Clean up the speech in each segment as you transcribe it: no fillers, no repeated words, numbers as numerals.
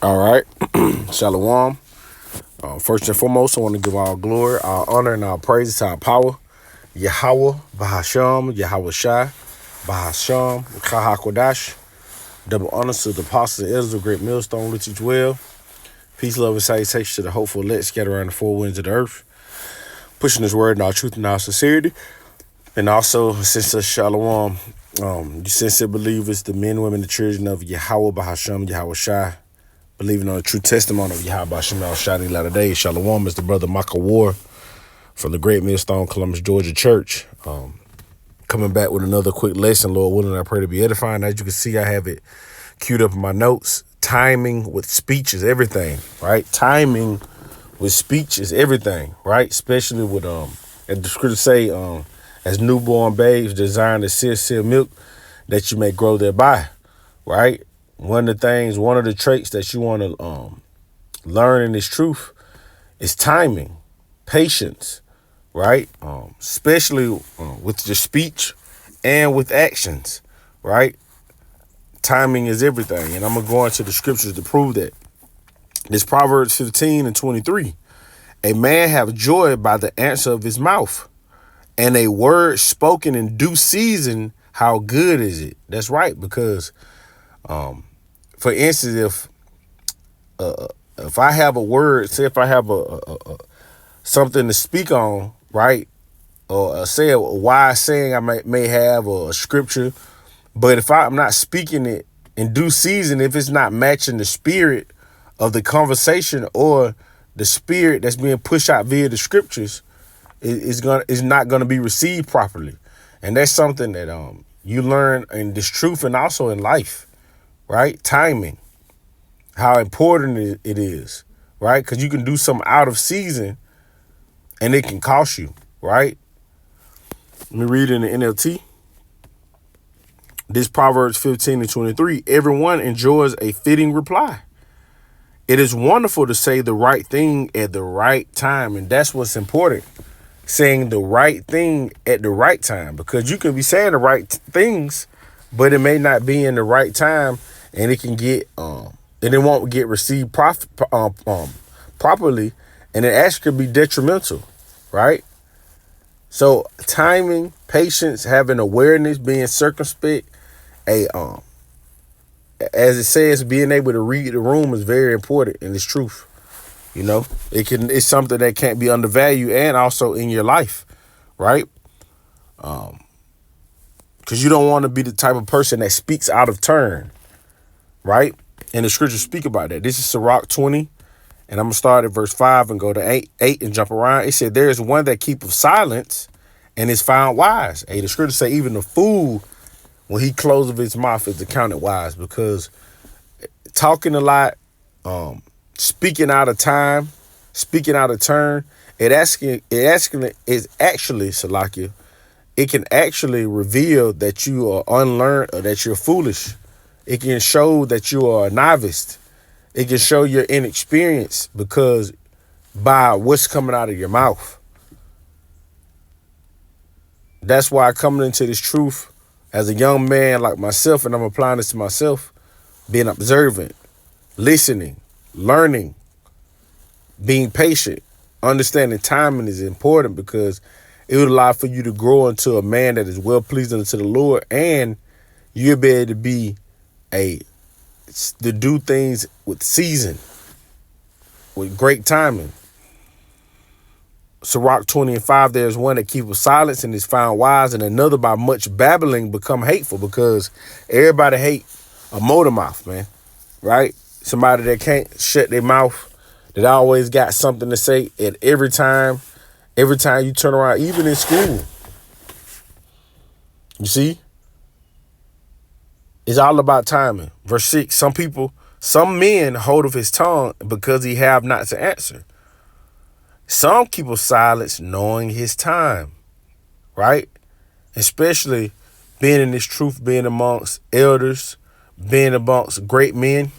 All right. Shalom. First and foremost, I want to give all glory, our honor, and our praise to our power. Yahweh, Bahasham, Yahweh Shai, Bahasham, Kahakodash. Double honors to the apostles and elders of Great Millstone, which each well. Peace, love, and salutation to the hopeful elect scattered around the four winds of the earth. Pushing His word in our truth and our sincerity. And also, since the Shalom, you sincere believers, the men, women, the children of Yahweh, Bahasham, Yahweh Shai, believing on the true testimony of Yahweh Shemal Shadi Latter Day. Shalom is the brother Maka War from the Great Millstone, Columbus, Georgia Church. Coming back with another quick lesson, Lord willing, I pray to be edifying. As you can see, I have it queued up in my notes. Timing with speech is everything, right? Timing with speech is everything, right? Especially with, as the scriptures say, as newborn babes desiring the sincere milk that you may grow thereby, right? One of the traits that you want to learn in this truth is timing, patience, right? Especially with your speech and with actions, right? Timing is everything. And I'm going to go into the scriptures to prove that. This Proverbs 15:23. A man have joy by the answer of his mouth, and a word spoken in due season, how good is it? That's right, because for instance, if I have a word, say if I have a something to speak on, right, or say a wise saying I may have, or a scripture, but if I'm not speaking it in due season, if it's not matching the spirit of the conversation or the spirit that's being pushed out via the scriptures, it's not gonna be received properly. And that's something that you learn in this truth and also in life. Right? Timing, how important it is, right? Because you can do something out of season and it can cost you, right? Let me read in the NLT. This Proverbs 15:23. Everyone enjoys a fitting reply. It is wonderful to say the right thing at the right time. And that's what's important. Saying the right thing at the right time. Because you can be saying the right things, but it may not be in the right time. And it can get, and it won't get received properly, and it actually could be detrimental, right? So timing, patience, having awareness, being circumspect, as it says, being able to read the room is very important in this truth. You know, it's something that can't be undervalued, and also in your life, right? Because you don't want to be the type of person that speaks out of turn. Right? And the scriptures speak about that. This is Sirach 20, and I'm going to start at verse 5 and go to 8 and jump around. It said, there is one that keepeth silence and is found wise. Hey, the scriptures say even the fool, when he closes his mouth, is accounted wise, because talking a lot, speaking out of time, speaking out of turn, it actually, Salakia, it can actually reveal that you are unlearned or that you're foolish. It can show that you are a novice. It can show your inexperience because by what's coming out of your mouth. That's why coming into this truth as a young man like myself, and I'm applying this to myself, being observant, listening, learning, being patient, understanding timing is important, because it would allow for you to grow into a man that is well pleasing unto the Lord, and you'll be able to be to do things with season, with great timing. Sirach 20:5, there's one that keepeth silence and is found wise, and another by much babbling become hateful, because everybody hate a motor mouth, man, right? Somebody that can't shut their mouth, that always got something to say at every time you turn around, even in school. You see? It's all about timing. Verse 6, some men hold of his tongue because he have not to answer. Some keep silence knowing his time, right? Especially being in this truth, being amongst elders, being amongst great men.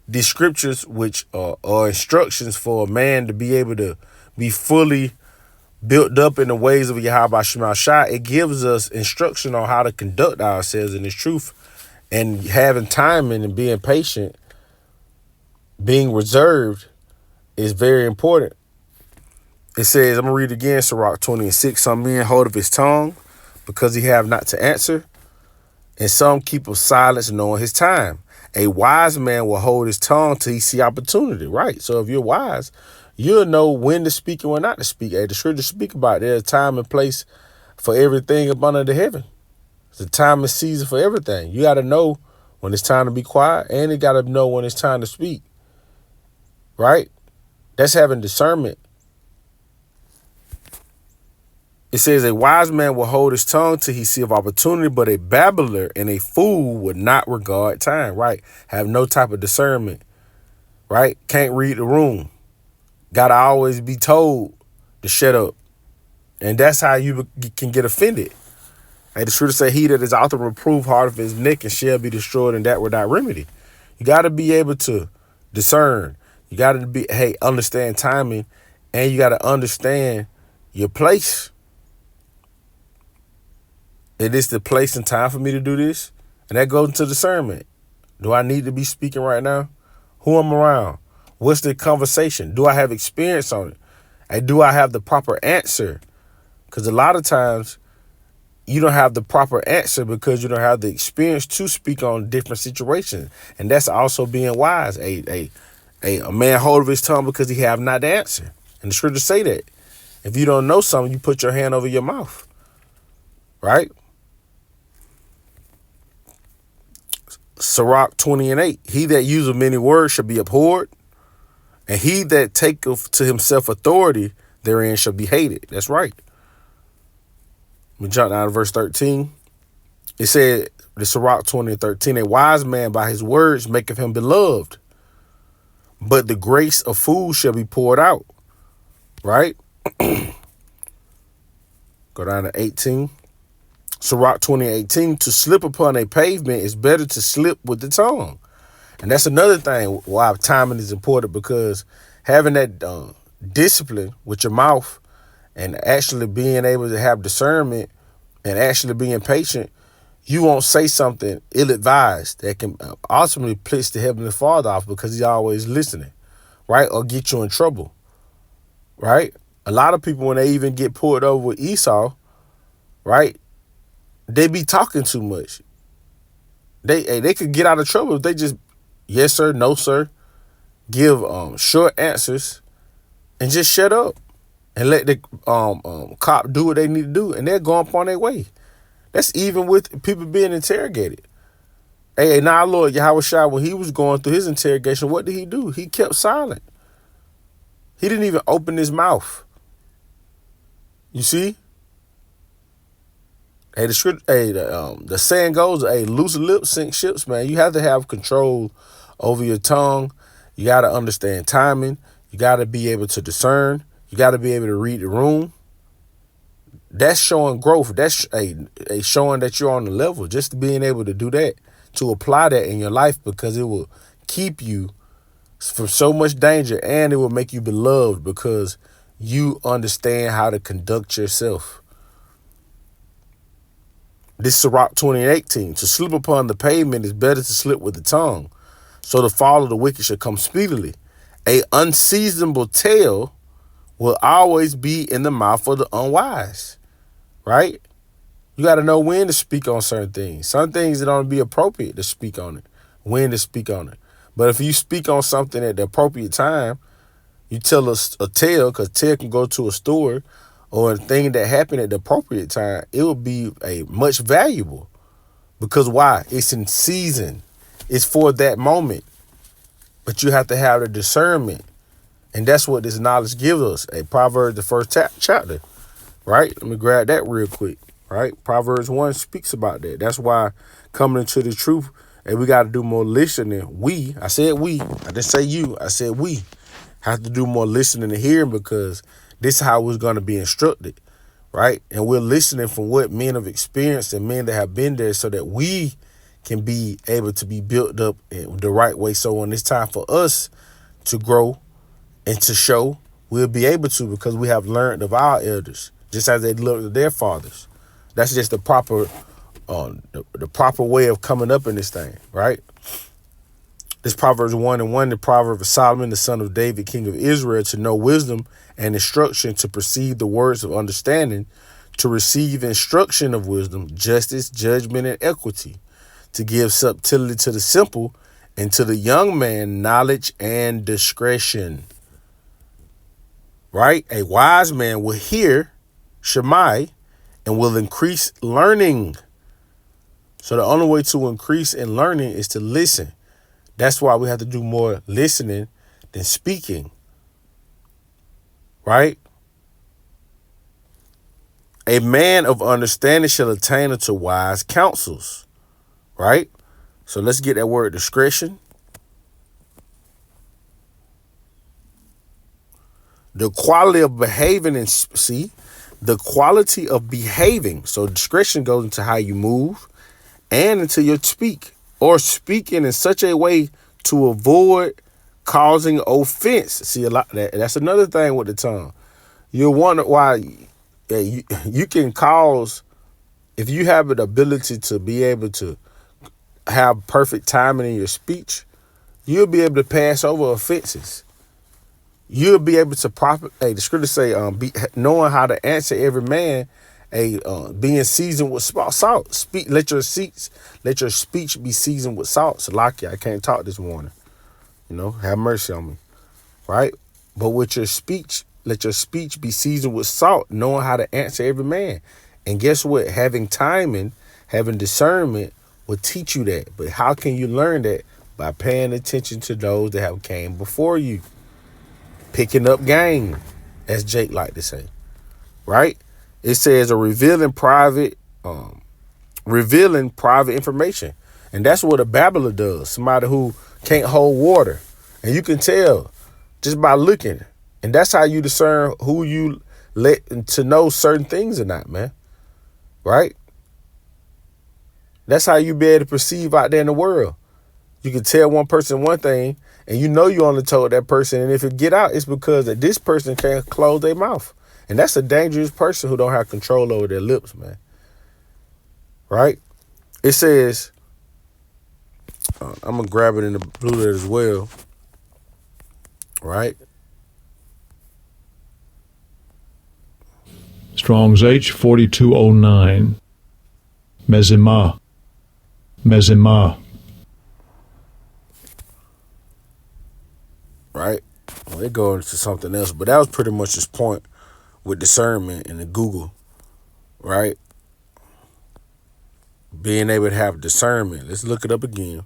These scriptures, which are instructions for a man to be able to be fully built up in the ways of Yahweh Shemal Shai, it gives us instruction on how to conduct ourselves in this truth. And having timing and being patient being reserved is very important. It says, I'm going to read it again, Sirach 20:6. Some men hold of his tongue because he have not to answer, and some keep of silence knowing his time. A wise man will hold his tongue till he see opportunity, right? So if you're wise, you'll know when to speak and when not to speak. The scriptures speak about there's a time and place for everything up under the heaven. It's a time and season for everything. You got to know when it's time to be quiet, and you got to know when it's time to speak, right? That's having discernment. It says a wise man will hold his tongue till he see of opportunity, but a babbler and a fool would not regard time, right? Have no type of discernment, right? Can't read the room. Gotta always be told to shut up. And that's how you can get offended. Hey, the scripture say, he that is out to reprove hard of his neck and shall be destroyed, and that without remedy. You gotta be able to discern. You gotta understand timing, and you gotta understand your place. It is the place and time for me to do this. And that goes into discernment. Do I need to be speaking right now? Who I'm around? What's the conversation? Do I have experience on it? And do I have the proper answer? Because a lot of times you don't have the proper answer because you don't have the experience to speak on different situations. And that's also being wise. A man hold of his tongue because he have not the answer. And the scriptures say that. If you don't know something, you put your hand over your mouth. Right? Sirach 20:8. He that useth many words shall be abhorred, and he that taketh to himself authority therein shall be hated. That's right. Let me jump down to verse 13. It said, the Sirach 20:13, a wise man by his words maketh him beloved, but the grace of fools shall be poured out. Right? Go down to 18. Sirach 20:18, to slip upon a pavement is better to slip with the tongue. And that's another thing why timing is important, because having that discipline with your mouth and actually being able to have discernment and actually being patient, you won't say something ill-advised that can ultimately piss the Heavenly Father off because he's always listening, right? Or get you in trouble, right? A lot of people, when they even get pulled over with Esau, right, they be talking too much. They could get out of trouble if they just, yes, sir, no, sir, give short answers and just shut up and let the cop do what they need to do, and they're going upon their way. That's even with people being interrogated. Hey, now, Lord Yahweh Shai, when he was going through his interrogation, what did he do? He kept silent. He didn't even open his mouth. You see? Hey, the saying goes, loose lips sink ships, man. You have to have control over your tongue. You got to understand timing. You got to be able to discern. You got to be able to read the room. That's showing growth. That's a showing that you're on the level. Just being able to do that, to apply that in your life, because it will keep you from so much danger, and it will make you beloved because you understand how to conduct yourself. This Sirach 20:18, to slip upon the pavement is better to slip with the tongue, so the fall of the wicked shall come speedily. A unseasonable tale will always be in the mouth of the unwise, right? You got to know when to speak on certain things. Some things that don't be appropriate to speak on it, when to speak on it. But if you speak on something at the appropriate time, you tell us a tale, because tale can go to a story or a thing that happened at the appropriate time, it will be a much valuable. Because why? It's in season. It's for that moment. But you have to have the discernment. And that's what this knowledge gives us. A Proverbs, the first chapter, right? Let me grab that real quick, right? Proverbs 1 speaks about that. That's why coming into the truth, and we got to do more listening. I said we, I didn't say you, I said we have to do more listening and hearing, because this is how we're going to be instructed, right? And we're listening from what men have experienced and men that have been there, so that we can be able to be built up in the right way. So when it's time for us to grow and to show, we'll be able to, because we have learned of our elders, just as they learned of their fathers. That's just the proper way of coming up in this thing, right? This Proverbs 1:1, the proverb of Solomon, the son of David, king of Israel, to know wisdom and instruction, to perceive the words of understanding, to receive instruction of wisdom, justice, judgment, and equity, to give subtlety to the simple, and to the young man knowledge and discretion. Right? A wise man will hear Shemai and will increase learning. So the only way to increase in learning is to listen. That's why we have to do more listening than speaking. Right? A man of understanding shall attain unto wise counsels. Right? So let's get that word discretion. The quality of behaving and the quality of behaving. So discretion goes into how you move and into your speak, or speaking in such a way to avoid causing offense. See, a lot that's another thing with the tongue. You'll wonder why you can cause, if you have the ability to be able to have perfect timing in your speech, you'll be able to pass over offenses. You'll be able to the scripture say, knowing how to answer every man, being seasoned with salt. Let your speech be seasoned with salt. So, I can't talk this morning. Have mercy on me, right? But with your speech, let your speech be seasoned with salt, knowing how to answer every man. And guess what? Having timing, having discernment will teach you that. But how can you learn that? By paying attention to those that have came before you. Picking up game, as Jake like to say, right? It says revealing private information. And that's what a babbler does. Somebody who can't hold water. And you can tell just by looking. And that's how you discern who you let to know certain things or not, man. Right? That's how you be able to perceive out there in the world. You can tell one person one thing, and you only told that person, and if it get out, it's because that this person can't close their mouth. And that's a dangerous person who don't have control over their lips, man. Right? It says, I'm going to grab it in the blue letter as well. Right? Strong's H 4209. Mezimah. Right? Well, they go into something else, but that was pretty much his point with discernment and the Google, right? Being able to have discernment. Let's look it up again.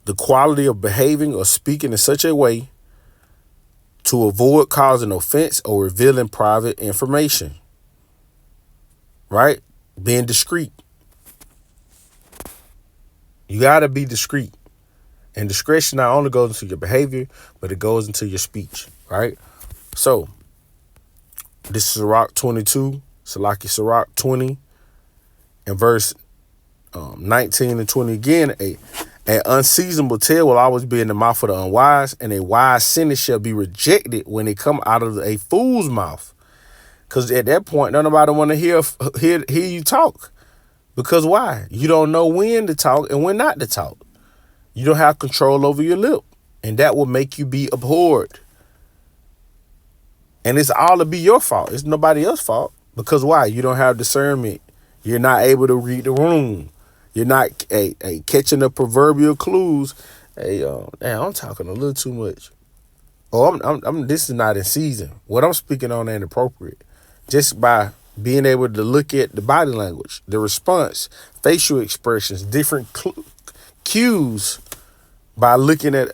The quality of behaving or speaking in such a way to avoid causing offense or revealing private information, right? Being discreet. You got to be discreet. And discretion not only goes into your behavior, but it goes into your speech, right? So, this is Sirach 22, Sirach 20, and verse 19 and 20 again. An unseasonable tale will always be in the mouth of the unwise, and a wise sentence shall be rejected when it come out of a fool's mouth. Because at that point, nobody want to hear you talk. Because why? You don't know when to talk and when not to talk. You don't have control over your lip, and that will make you be abhorred. And it's all to be your fault. It's nobody else's fault. Because why? You don't have discernment. You're not able to read the room. You're not catching the proverbial clues. I'm talking a little too much. This is not in season. What I'm speaking on ain't appropriate. Just by being able to look at the body language, the response, facial expressions, different cues. By looking at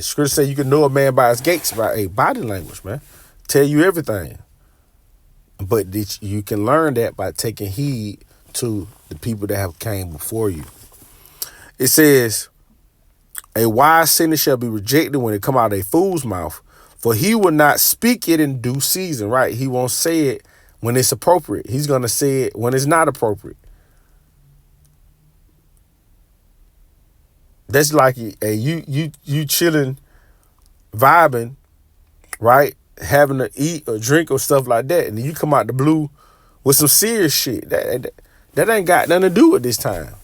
scripture say you can know a man by his gates, by a body language, man. Tell you everything. But you can learn that by taking heed to the people that have came before you. It says, a wise sentence shall be rejected when it come out of a fool's mouth, for he will not speak it in due season, right? He won't say it when it's appropriate. He's going to say it when it's not appropriate. That's like you chilling, vibing, right? Having to eat or drink or stuff like that, and then you come out the blue with some serious shit. That ain't got nothing to do with this time.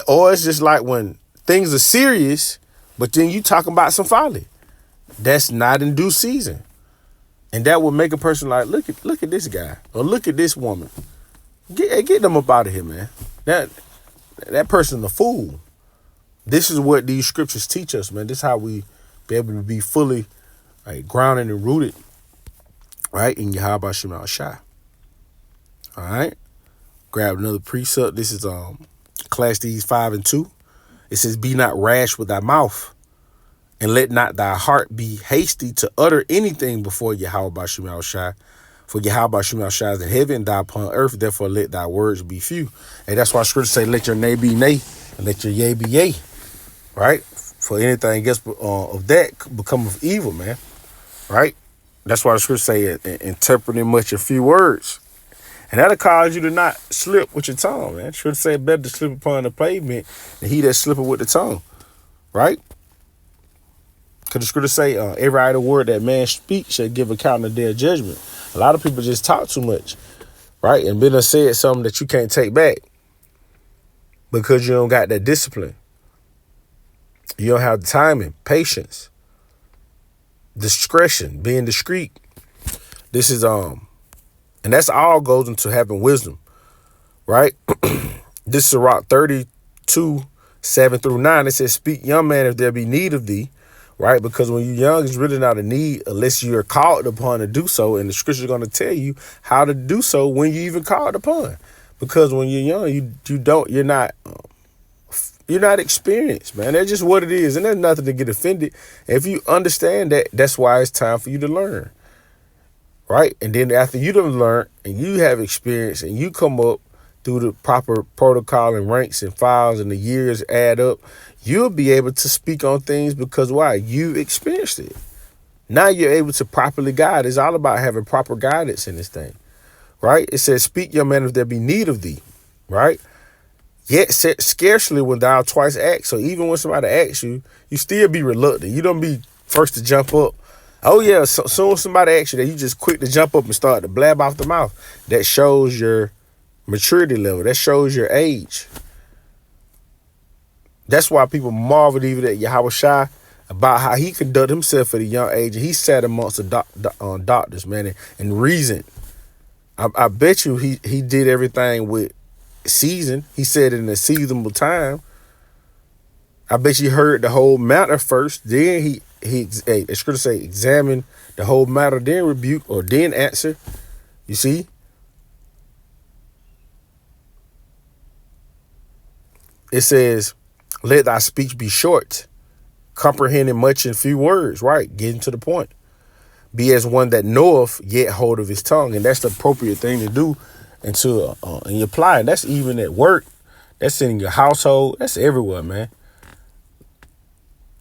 Or it's just like when things are serious, But then you talking about some folly that's not in due season. And that will make a person like, look at this guy, or look at this woman. Get them up out of here, man. That person's a fool. This is what these scriptures teach us, man. This is how we be able to be fully grounded and rooted, right, in Yahweh Shema Shai. All right. Grab another precept. This is Ecclesiastes 5:2. It says, be not rash with thy mouth, and let not thy heart be hasty to utter anything before Yahweh Shema Shai. For Yahweh Shema Shai is in heaven, thou upon earth, therefore let thy words be few. And that's why scripture say, let your nay be nay, and let your yea be yea. Right? For anything else of that become of evil, man. Right? That's why the scripture say, interpreting much a few words. And that'll cause you to not slip with your tongue, man. Scripture say, better to slip upon the pavement than he that slippeth with the tongue. Right? Because the scripture say, every idle word that man speaks shall give account of their judgment. A lot of people just talk too much, right? And been said something that you can't take back because you don't got that discipline. You don't have the timing, patience, discretion, being discreet. This is and that's all goes into having wisdom, right? This is Sirach 32, 7-9. It says, speak, young man, if there be need of thee. Right? Because when you're young, it's really not a need unless you're called upon to do so. And the scripture is going to tell you how to do so when you even called upon. Because when you're young, you're not experienced, man. That's just what it is. And there's nothing to get offended. And if you understand that, that's why it's time for you to learn. Right? And then after you done learn and you have experience and you come up through the proper protocol and ranks and files and the years add up, you'll be able to speak on things because why? You experienced it. Now you're able to properly guide. It's all about having proper guidance in this thing, right? It says, speak, young man, if there be need of thee, right? Yet scarcely when thou twice ask. So even when somebody asks you, you still be reluctant. You don't be first to jump up. Oh yeah, so soon as somebody asks you that, you just quick to jump up and start to blab off the mouth. That shows your maturity level. That shows your age. That's why people marveled even at Yahweh Shai about how he conducted himself at a young age. And he sat amongst the doctors, man, and reasoned. I bet you he did everything with season. He said in a seasonable time. I bet you heard the whole matter first. Then the scripture say, examine the whole matter, then rebuke or then answer. You see? It says, let thy speech be short, comprehending much in few words, right? Getting to the point. Be as one that knoweth, yet hold of his tongue. And that's the appropriate thing to do and you apply it. That's even at work. That's in your household. That's everywhere, man.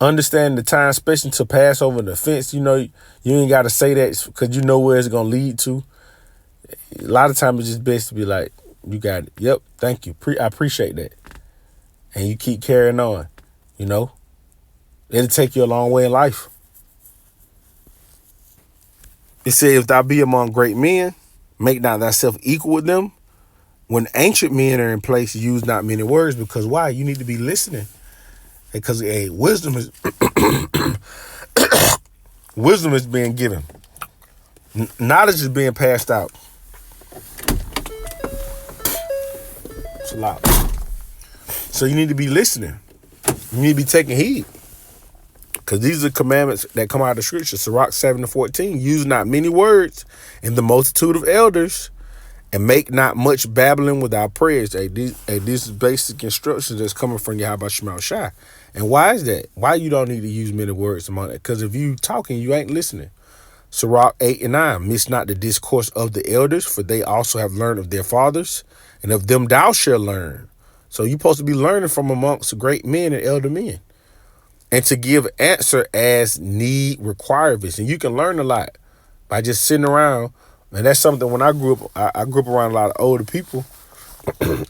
Understand the time, especially to pass over the fence. You know, you ain't got to say that because you know where it's going to lead to. A lot of times it's just best to be like, you got it. Yep, thank you. I appreciate that. And you keep carrying on, you know. It'll take you a long way in life. It says, if thou be among great men, make not thyself equal with them. When ancient men are in place, use not many words. Because why? You need to be listening. Because wisdom is wisdom is being given. Knowledge is being passed out. It's a lot. So you need to be listening. You need to be taking heed. Because these are commandments that come out of the scripture. Sirach 7-14. Use not many words in the multitude of elders, and make not much babbling without prayers. These is basic instructions that's coming from Yahweh Shema Shai. And why is that? Why you don't need to use many words among it? Because if you talking, you ain't listening. Sirach 8-9. Miss not the discourse of the elders, for they also have learned of their fathers, and of them thou shalt learn. So you're supposed to be learning from amongst great men and elder men. And to give answer as need requireth. And you can learn a lot by just sitting around. And that's something when I grew up, I grew up around a lot of older people.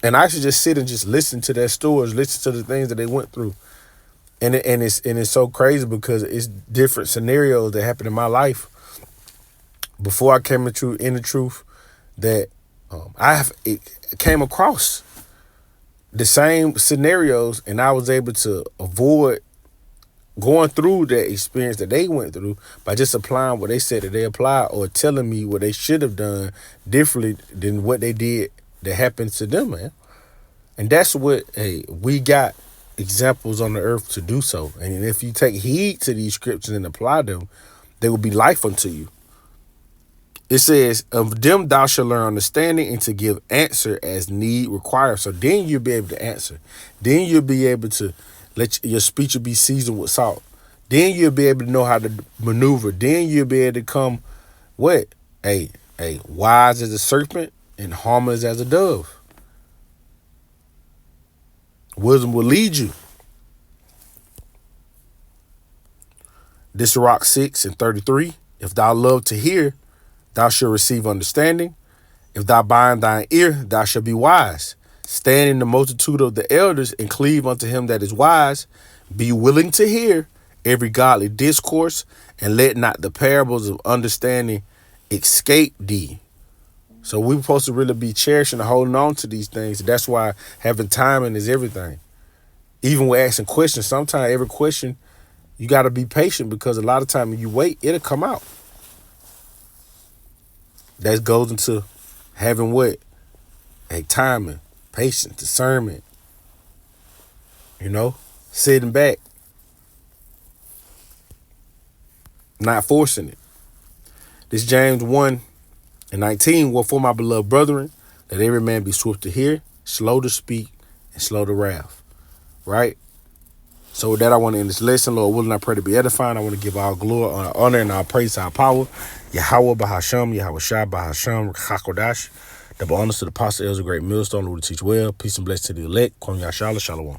And I should just sit and just listen to their stories, listen to the things that they went through. And it's so crazy because it's different scenarios that happened in my life before I came into in the truth that it came across the same scenarios, and I was able to avoid going through that experience that they went through by just applying what they said that they applied, or telling me what they should have done differently than what they did that happened to them, man. And that's what, hey, we got examples on the earth to do so. And if you take heed to these scriptures and apply them, they will be life unto you. It says, of them thou shalt learn understanding and to give answer as need requires. So then you'll be able to answer. Then you'll be able to let your speech will be seasoned with salt. Then you'll be able to know how to maneuver. Then you'll be able to come, what? Wise as a serpent and harmless as a dove. Wisdom will lead you. This Sirach 6:33. If thou love to hear, thou shalt receive understanding. If thou bind thine ear, thou shalt be wise. Stand in the multitude of the elders and cleave unto him that is wise. Be willing to hear every godly discourse, and let not the parables of understanding escape thee. So we're supposed to really be cherishing and holding on to these things. That's why having timing is everything. Even with asking questions, sometimes every question, you got to be patient, because a lot of time when you wait, it'll come out. That goes into having what? Timing, patience, discernment. Sitting back, not forcing it. This James 1:19. Wherefore, my beloved brethren, let every man be swift to hear, slow to speak, and slow to wrath. Right? So with that, I want to end this lesson. Lord willing, I pray to be edifying. I want to give all glory, honor, and our praise, our power. Yahweh Bahasham, Yahweh Shai Bahasham, Chakodash. Double honors to the apostle, elder, great millstone, Lord to teach well. Peace and blessings to the elect. Kwam Yashala, Shalom.